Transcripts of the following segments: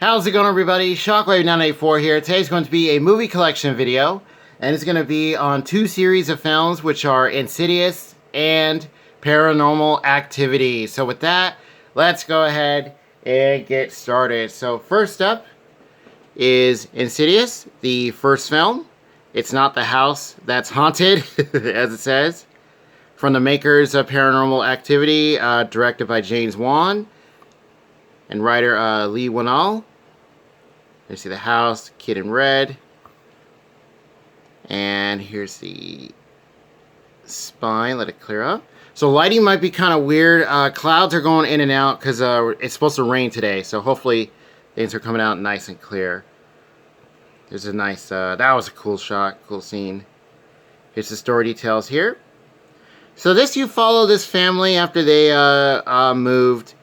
How's it going, everybody? Shockwave984 here. Today's going to be a movie collection video, and it's going to be on two series of films, which are Insidious and Paranormal Activity. So with that, let's go ahead and get started. So first up is Insidious, the first film. It's not the house that's haunted, as it says. From the makers of Paranormal Activity, directed by James Wan and writer Lee Wanal. You see the house, kid in red. And here's the spine. Let it clear up. So lighting might be kind of weird. Clouds are going in and out because it's supposed to rain today. So hopefully things are coming out nice and clear. There's a nice, that was a cool shot, cool scene. Here's the story details here. So you follow this family after they moved.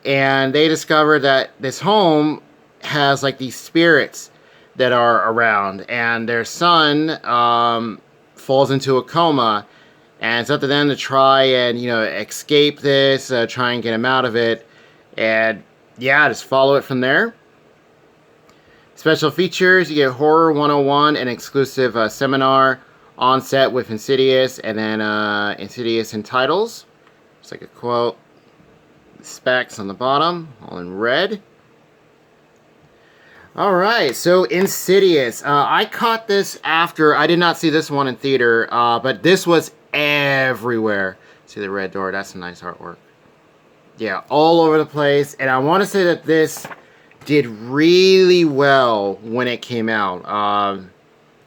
And they discover that this home has like these spirits that are around. And their son falls into a coma. And it's up to them to try and, escape this, try and get him out of it. And yeah, just follow it from there. Special features, you get Horror 101, an exclusive seminar on set with Insidious, and then Insidious in titles. It's like a quote. The specs on the bottom, all in red. Alright, so Insidious. I caught this after, I did not see this one in theater, but this was everywhere. See the red door, that's some nice artwork. Yeah, all over the place, and I want to say that this did really well when it came out. I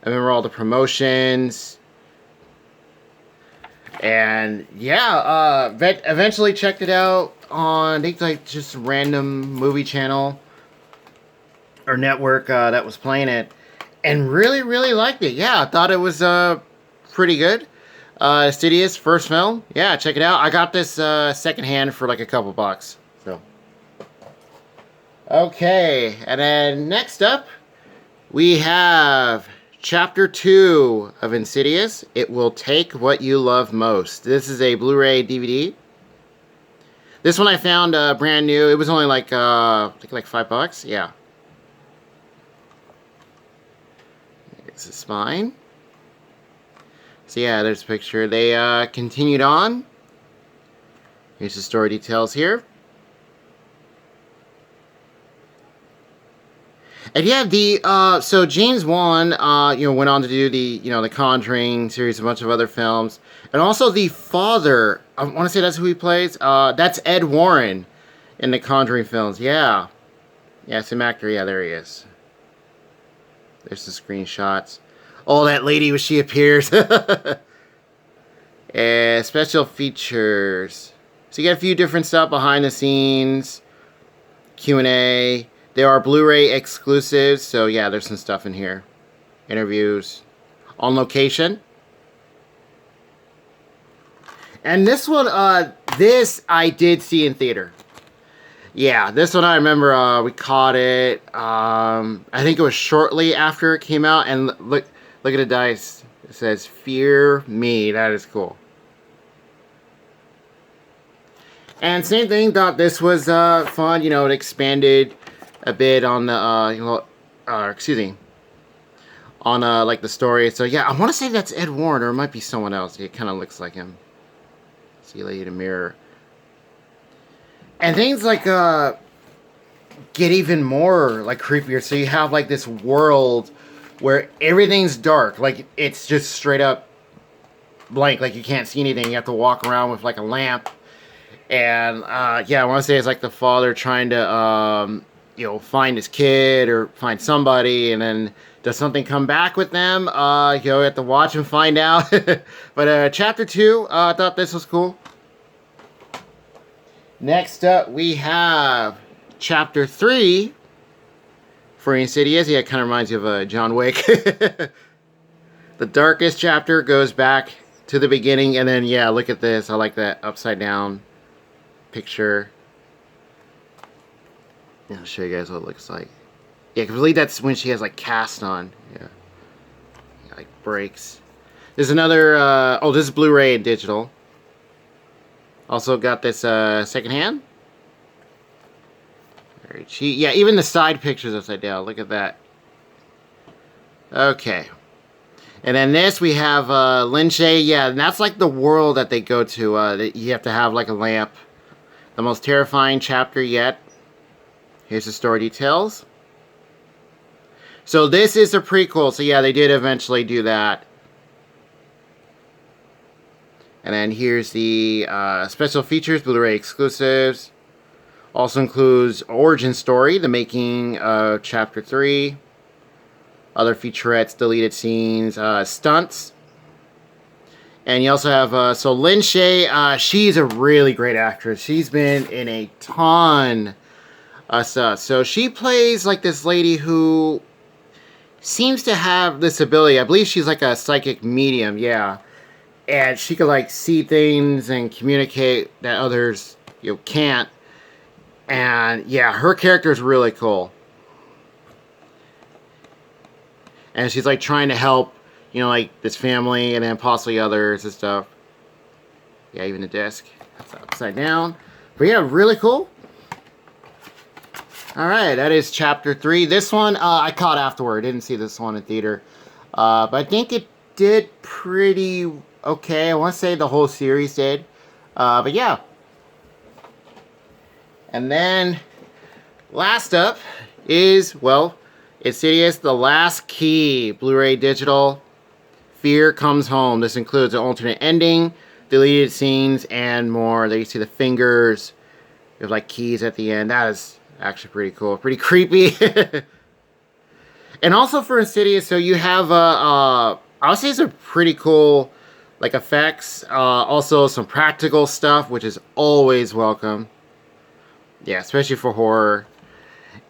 remember all the promotions. And yeah, eventually checked it out on, I think, like just a random movie channel or network that was playing it. And really, really liked it. Yeah, I thought it was pretty good. Insidious, first film. Yeah, check it out. I got this secondhand for like a couple bucks. So. Okay, and then next up, we have Chapter 2 of Insidious. It Will Take What You Love Most. This is a Blu-ray DVD. This one I found brand new. It was only like I think like $5. Yeah. It's the spine. So yeah, there's a picture. They continued on. Here's the story details here. And yeah, so James Wan, went on to do the Conjuring series, a bunch of other films, and also the father. I want to say that's who he plays. That's Ed Warren in the Conjuring films. Yeah, same actor. Yeah, there he is. There's the screenshots. Oh, that lady when she appears. And special features. So you got a few different stuff behind the scenes, Q&A. There are Blu-ray exclusives, so yeah, there's some stuff in here. Interviews. On location. And this one, this I did see in theater. Yeah, this one I remember we caught it. I think it was shortly after it came out, and look at the dice. It says, "Fear Me." That is cool. And same thing, thought this was fun. It expanded a bit on the on like the story. So yeah, I want to say that's Ed Warren, or it might be someone else. It kind of looks like him. See you later, mirror. And things like get even more like creepier. So you have like this world where everything's dark, like it's just straight up blank, like you can't see anything. You have to walk around with like a lamp. And yeah, I want to say it's like the father trying to find his kid or find somebody, and then does something come back with them? You have to watch and find out. But Chapter 2, I thought this was cool. Next up, we have Chapter 3 for Insidious. Yeah, it kind of reminds you of John Wick. The darkest chapter goes back to the beginning, and then, yeah, look at this. I like that upside down picture. Yeah, I'll show you guys what it looks like. Yeah, I believe that's when she has like cast on. Yeah, like breaks. There's another. Oh, this is Blu-ray and digital. Also got this secondhand. There Very cheap. Yeah, even the side pictures upside down. Look at that. Okay. And then this, we have Lynch. Yeah, and that's like the world that they go to. You have to have like a lamp. The most terrifying chapter yet. Here's the story details. So this is a prequel. So yeah, they did eventually do that. And then here's the special features, Blu-ray exclusives. Also includes origin story, the making of Chapter 3. Other featurettes, deleted scenes, stunts. And you also have, so Lin Shaye, she's a really great actress. She's been in a ton of stuff. So she plays like this lady who seems to have this ability. I believe she's like a psychic medium, yeah. And she could like see things and communicate that others, can't. And yeah, her character is really cool. And she's like trying to help, like this family and then possibly others and stuff. Yeah, even the disc. That's upside down. But yeah, really cool. Alright, that is Chapter 3. This one, I caught afterward. Didn't see this one in theater. But I think it did pretty okay. I want to say the whole series did. But yeah. And then, last up is, well, Insidious, The Last Key, Blu-ray digital. Fear Comes Home. This includes an alternate ending, deleted scenes, and more. There you see the fingers. You have like keys at the end. That is actually pretty cool. Pretty creepy. And also for Insidious, so you have, I would say some pretty cool, like, effects. Also some practical stuff, which is always welcome. Yeah, especially for horror.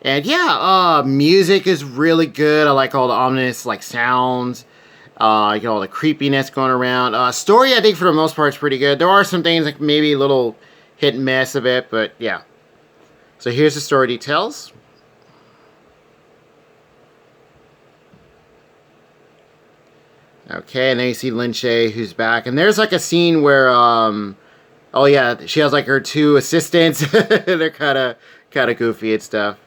And yeah, music is really good. I like all the ominous, like, sounds. You get all the creepiness going around. Story, I think, for the most part, is pretty good. There are some things, like, maybe a little hit and miss a bit, but yeah. So here's the story details. Okay, and then you see Lin Shaye, who's back. And there's, like, a scene where, oh yeah, she has, like, her two assistants. They're kind of goofy and stuff.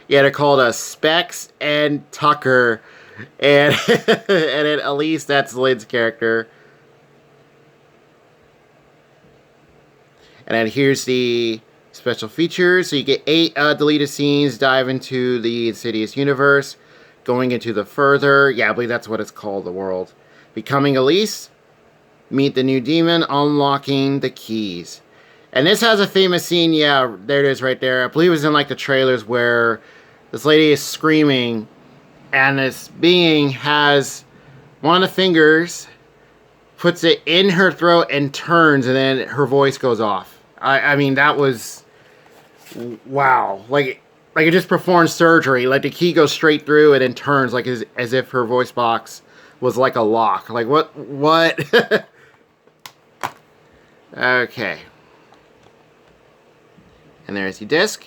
Yeah, they're called Specs and Tucker. And and then Elise, that's Lynn's character. And then here's the special features. So you get 8 deleted scenes, dive into the Insidious universe, going into the further. Yeah, I believe that's what it's called, the world. Becoming Elise, meet the new demon, unlocking the keys. And this has a famous scene. Yeah, there it is right there. I believe it was in like the trailers where this lady is screaming. And this being has one of the fingers, puts it in her throat and turns, and then her voice goes off. I mean, that was, wow. Like it just performed surgery. Like the key goes straight through and then turns, like as if her voice box was like a lock. Like what? Okay. And there's the disc.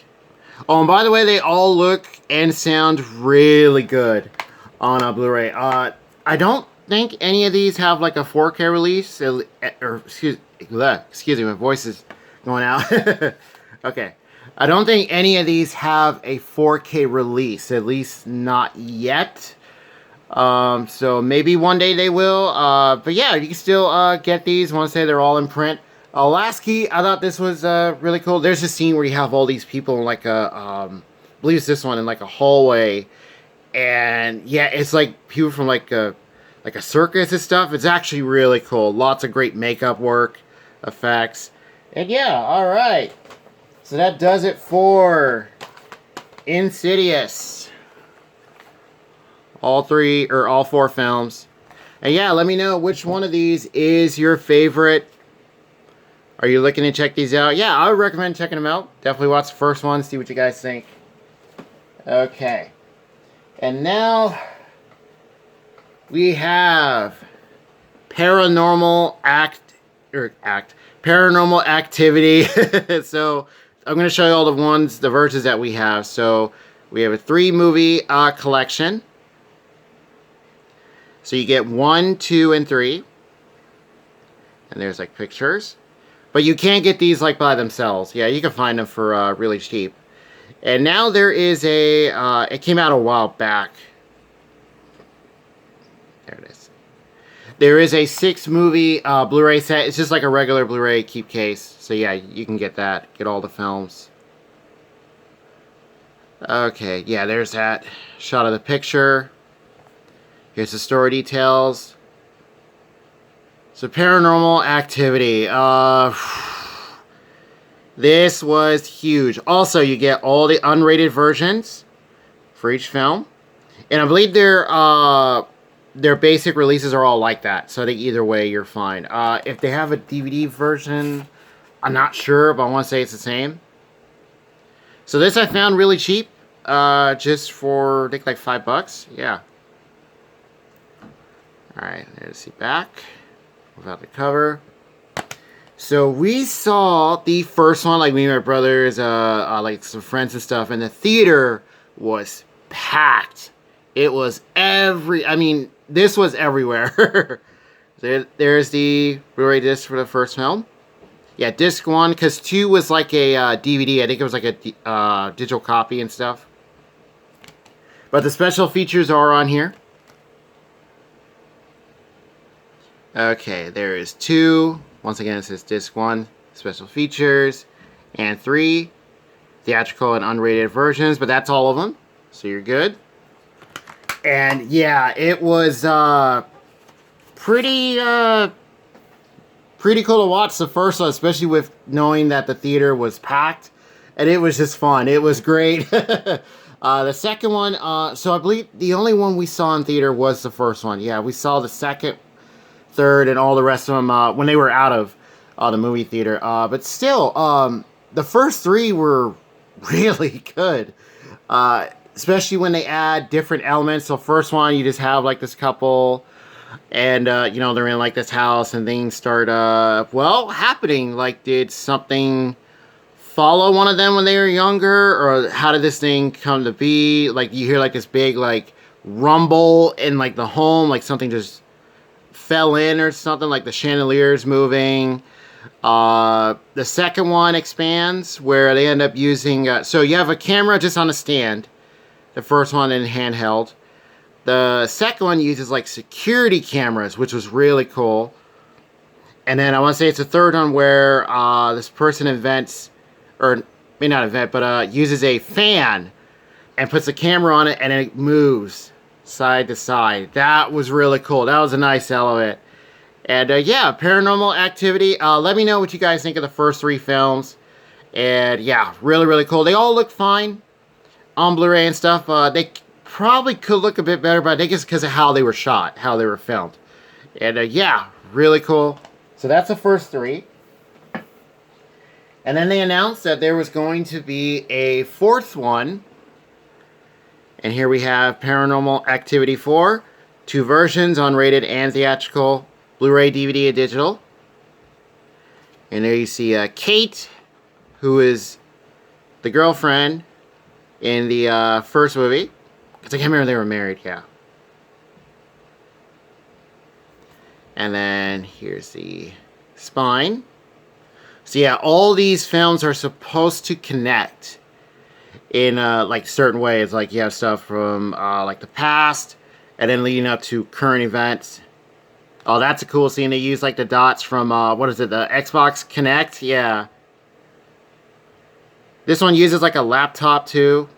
Oh, and by the way, they all look and sound really good on a Blu-ray. I don't think any of these have like a 4K release. Or excuse me, my voice is going out. Okay. I don't think any of these have a 4K release, at least not yet. So maybe one day they will. But yeah, you can still get these. I want to say they're all in print. Last Key, I thought this was really cool. There's a scene where you have all these people in like a, I believe it's this one, in like a hallway. And yeah, it's like people from like a circus and stuff. It's actually really cool. Lots of great makeup work, effects. And yeah, alright. So that does it for Insidious. All 4 films. And yeah, let me know which one of these is your favorite. Are you looking to check these out? Yeah, I would recommend checking them out. Definitely watch the first one, see what you guys think. Okay. And now we have Paranormal Activity. So I'm going to show you all the versions that we have. So we have a 3-movie collection. So you get 1, 2, and 3. And there's like pictures. But you can't get these like by themselves. Yeah, you can find them for really cheap. And now there is a, it came out a while back. There it is. There is a 6-movie Blu-ray set. It's just like a regular Blu-ray keep case. So yeah, you can get that. Get all the films. Okay, yeah, there's that shot of the picture. Here's the story details. So Paranormal Activity. This was huge. Also, you get all the unrated versions for each film. And I believe their basic releases are all like that. So I think either way, you're fine. If they have a DVD version, I'm not sure, but I want to say it's the same. So this I found really cheap. Just for, I think, like $5. Yeah. Alright, there's the back. Without the cover. So we saw the first one, like me and my brothers, like some friends and stuff, and the theater was packed. It was this was everywhere. There's the Blu-ray disc for the first film. Yeah, disc 1, because 2 was like a DVD. I think it was like a digital copy and stuff. But the special features are on here. Okay, there is 2. Once again, it says disc 1, special features, and 3, theatrical and unrated versions, but that's all of them, so you're good. And yeah, it was pretty cool to watch the first one, especially with knowing that the theater was packed, and it was just fun. It was great. The second one, so I believe the only one we saw in theater was the first one. Yeah, we saw the second, third, and all the rest of them when they were out of the movie theater. But still, the first 3 were really good. Especially when they add different elements. So first one, you just have like this couple, and you know, they're in like this house, and things start happening. Like, did something follow one of them when they were younger, or how did this thing come to be? Like, you hear like this big like rumble in like the home, like something just fell in or something, like the chandelier's moving. The second one expands, where they end up using so you have a camera just on a stand. The first one in handheld. The second one uses like security cameras, which was really cool. And then I want to say it's the third one where this person invents, or may not invent, but uses a fan and puts a camera on it, and it moves side to side. That was really cool. That was a nice element. And yeah, Paranormal Activity. Let me know what you guys think of the first 3 films. And yeah, really, really cool. They all look fine on Blu-ray and stuff. They probably could look a bit better, but I think it's because of how they were shot, how they were filmed. And yeah, really cool. So that's the first 3. And then they announced that there was going to be a 4th one. And here we have Paranormal Activity 4. 2 versions, unrated and theatrical. Blu-ray, DVD, and digital. And there you see Kate, who is the girlfriend in the first movie. Because I can't remember they were married, yeah. And then here's the spine. So yeah, all these films are supposed to connect in like certain ways. Like you have stuff from like the past, and then leading up to current events. Oh, that's a cool scene. They use like the dots from what is it, the Xbox Kinect? Yeah. This one uses like a laptop too.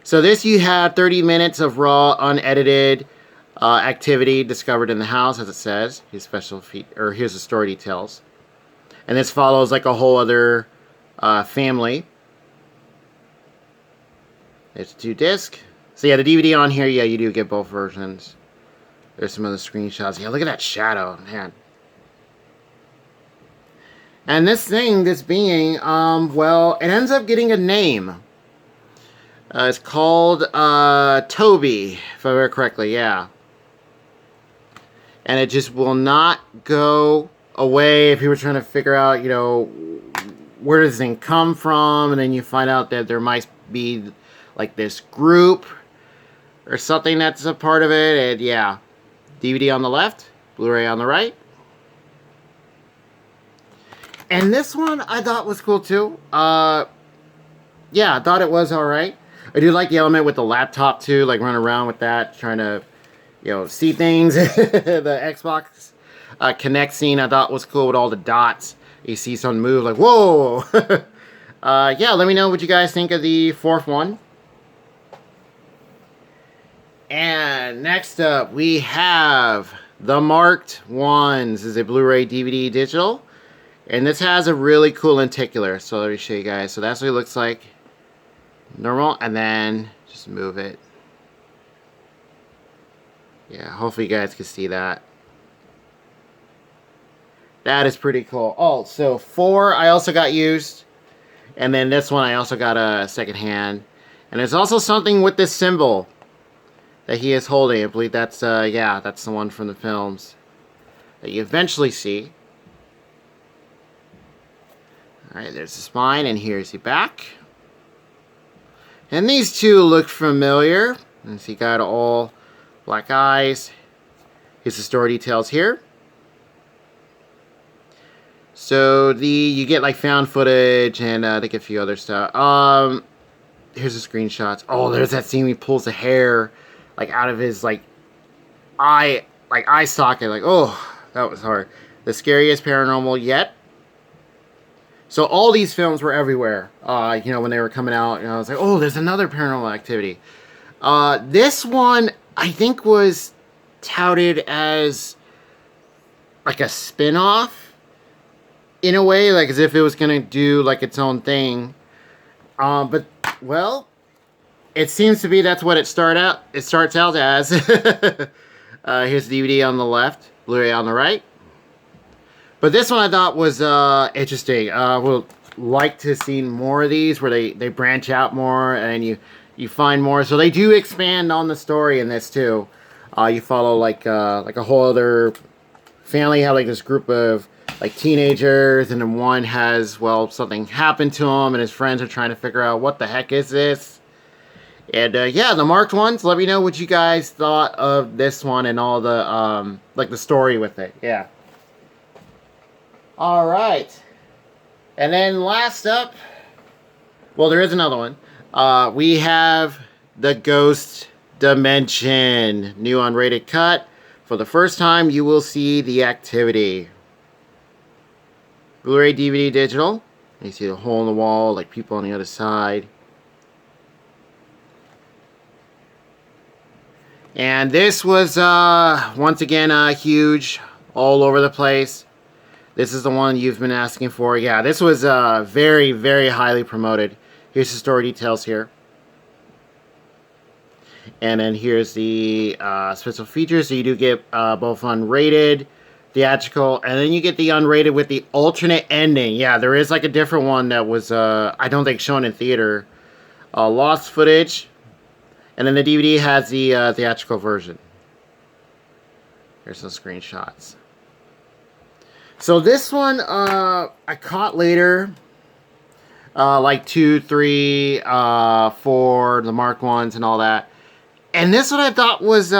So this, you have 30 minutes of raw, unedited activity discovered in the house, as it says. Here's special or here's the story details. And this follows like a whole other family. It's 2 disc. So yeah, the DVD on here, yeah, you do get both versions. There's some other screenshots. Yeah, look at that shadow, man. And this thing, this being, well, it ends up getting a name. It's called Toby, if I remember correctly, yeah. And it just will not go away if you were trying to figure out, you know, where does this thing come from, and then you find out that there might be like this group or something that's a part of it, and yeah. DVD on the left, Blu-ray on the right. And this one I thought was cool too. yeah, I thought it was all right. I do like the element with the laptop too, like running around with that, trying to, see things. The Xbox Connect scene I thought was cool with all the dots. You see something move, like whoa. Yeah, let me know what you guys think of the fourth one. And next up, we have the Marked Ones. This is a Blu-ray DVD digital. And this has a really cool lenticular. So let me show you guys. So that's what it looks like. Normal. And then just move it. Yeah, hopefully you guys can see that. That is pretty cool. Oh, so 4 I also got used. And then this one I also got a second hand. And there's also something with this symbol that he is holding. I believe that's, yeah, that's the one from the films that you eventually see. Alright, there's the spine, and here's the back. And these two look familiar. And so you got all black eyes. Here's the story details here. So you get like found footage and I think a few other stuff. Here's the screenshots. Oh, there's that scene where he pulls the hair like out of his eye socket. Like, oh, that was hard. The scariest paranormal yet. So all these films were everywhere. When they were coming out, I was like, oh, there's another Paranormal Activity. This one I think was touted as like a spin-off in a way, like as if it was gonna do like its own thing. But well, it seems to be that's what it starts out as. Here's the DVD on the left, Blu-ray on the right. But this one I thought was interesting. Would like to see more of these where they branch out more and you find more. So they do expand on the story in this too. You follow like a whole other family. Have like this group of like teenagers, and then one has, well, something happened to him, and his friends are trying to figure out what the heck is this. And yeah, the Marked Ones. Let me know what you guys thought of this one and all the like the story with it. Yeah. All right. And then last up, well, there is another one. We have the Ghost Dimension, new unrated cut. For the first time, you will see the activity. Blu-ray, DVD, digital. You see the hole in the wall, like people on the other side. And this was, once again, huge, all over the place. This is the one you've been asking for. Yeah, this was very, very highly promoted. Here's the story details here. And then here's the special features. So you do get both unrated, theatrical, and then you get the unrated with the alternate ending. Yeah, there is like a different one that was, I don't think, shown in theater. Lost footage. And then the DVD has the theatrical version. Here's some screenshots. So this one, I caught later. Like 2, 3, 4, the Marked Ones and all that. And this one I thought was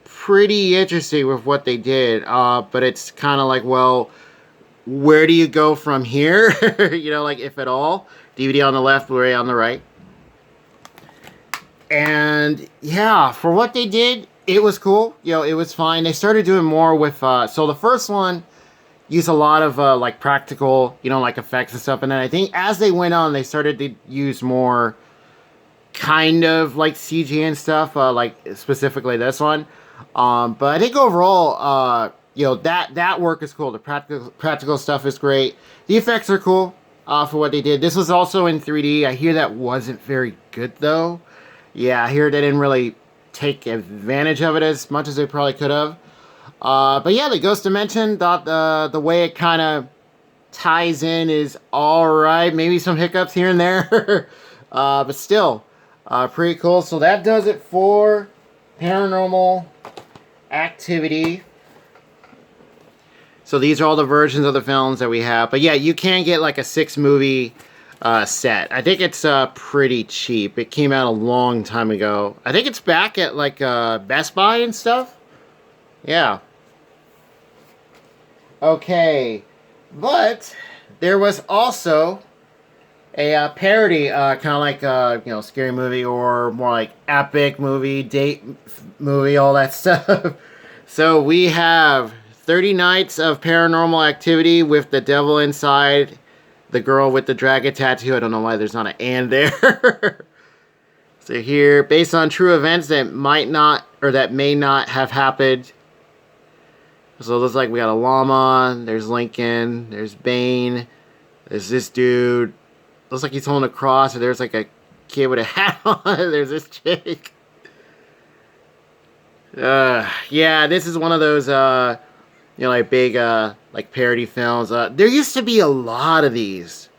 pretty interesting with what they did. But it's kind of like, well, where do you go from here? Like if at all. DVD on the left, Blu-ray on the right. And yeah, for what they did, it was cool. It was fine. They started doing more with, so the first one used a lot of like practical, like effects and stuff. And then I think as they went on, they started to use more kind of like CG and stuff, like specifically this one. But I think overall, that work is cool. The practical stuff is great. The effects are cool for what they did. This was also in 3D. I hear that wasn't very good though. Yeah, I hear they didn't really take advantage of it as much as they probably could have. But yeah, the Ghost Dimension, thought the way it kind of ties in is alright. Maybe some hiccups here and there. But still, pretty cool. So that does it for Paranormal Activity. So these are all the versions of the films that we have. But yeah, you can get like a 6-movie set. I think it's pretty cheap. It came out a long time ago. I think it's back at like Best Buy and stuff. Yeah. Okay. But there was also a parody, kind of like scary movie or more like epic movie, date movie, all that stuff. So we have 30 Nights of Paranormal Activity with the devil inside, the girl with the dragon tattoo. I don't know why there's not an and there. So here, based on true events that might not or that may not have happened. So it looks like we got a llama. There's Lincoln. There's Bane. There's this dude. Looks like he's holding a cross. And there's like a kid with a hat on. There's this chick. Yeah, this is one of those, like big, like parody films. There used to be a lot of these.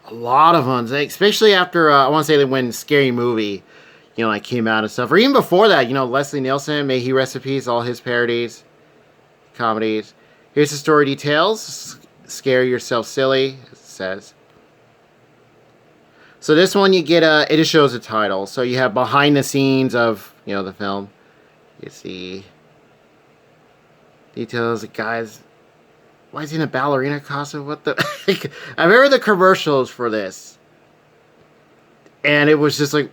A lot of them. Especially after, I want to say that when Scary Movie, like came out and stuff. Or even before that, Leslie Nielsen, may he rest in peace, all his parodies, comedies. Here's the story details. Scare yourself silly, it says. So this one you get, it just shows the title. So you have behind the scenes of, the film. You see details, the guys. Why is he in a ballerina costume? What the? I remember the commercials for this. And it was just like,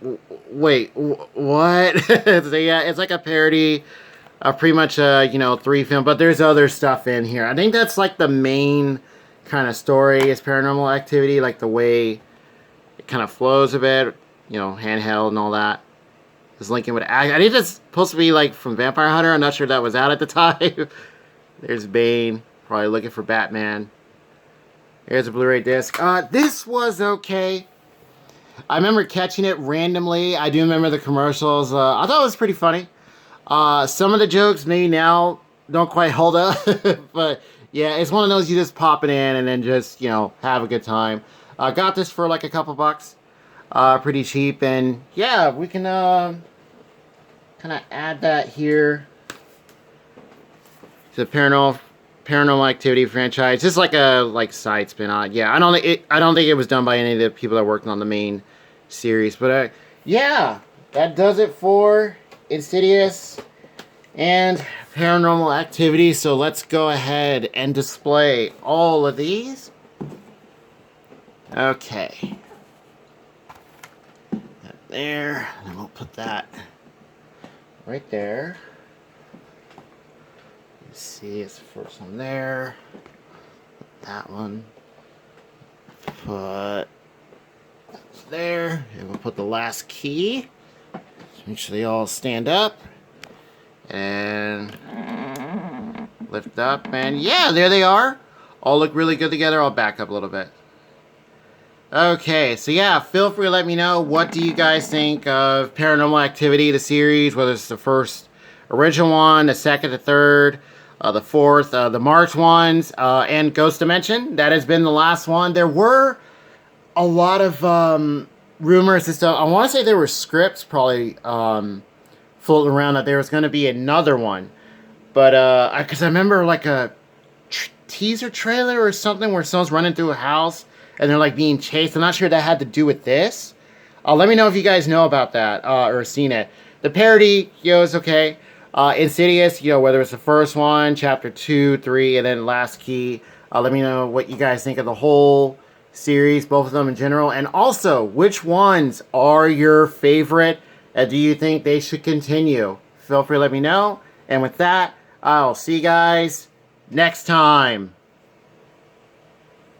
wait, what? So yeah, it's like a parody of pretty much, 3 films. But there's other stuff in here. I think that's like the main kind of story is Paranormal Activity. Like the way it kind of flows a bit, handheld and all that. Because Lincoln would act. I think that's supposed to be like from Vampire Hunter. I'm not sure that was out at the time. There's Bane. Probably looking for Batman. Here's a Blu-ray disc. This was okay. I remember catching it randomly. I do remember the commercials. I thought it was pretty funny. Some of the jokes maybe now don't quite hold up. But yeah, it's one of those you just pop it in and then just, have a good time. Got this for like a couple bucks. Pretty cheap. And yeah, we can kind of add that here to the Paranormal Activity franchise. Just like a side spin on. Yeah, I don't think it was done by any of the people that worked on the main series. But yeah, that does it for Insidious and Paranormal Activity. So let's go ahead and display all of these. Okay. That there. And we'll put that right there. Let's see, it's the first one there. Put that one. Put there. And we'll put the last key. Make sure they all stand up. And lift up. And yeah, there they are. All look really good together. I'll back up a little bit. Okay, so yeah, feel free to let me know what do you guys think of Paranormal Activity, the series, whether it's the first original one, the second, the third, the fourth, the March ones, and Ghost Dimension. That has been the last one. There were a lot of rumors and stuff. I want to say there were scripts probably floating around that there was going to be another one. But, because I remember like a teaser trailer or something where someone's running through a house and they're like being chased. I'm not sure that had to do with this. Let me know if you guys know about that or seen it. The parody, is okay. Insidious, whether it's the first one, chapter 2, 3, and then Last Key. Let me know what you guys think of the whole series, both of them in general. And also, which ones are your favorite? Do you think they should continue? Feel free to let me know. And with that, I'll see you guys next time.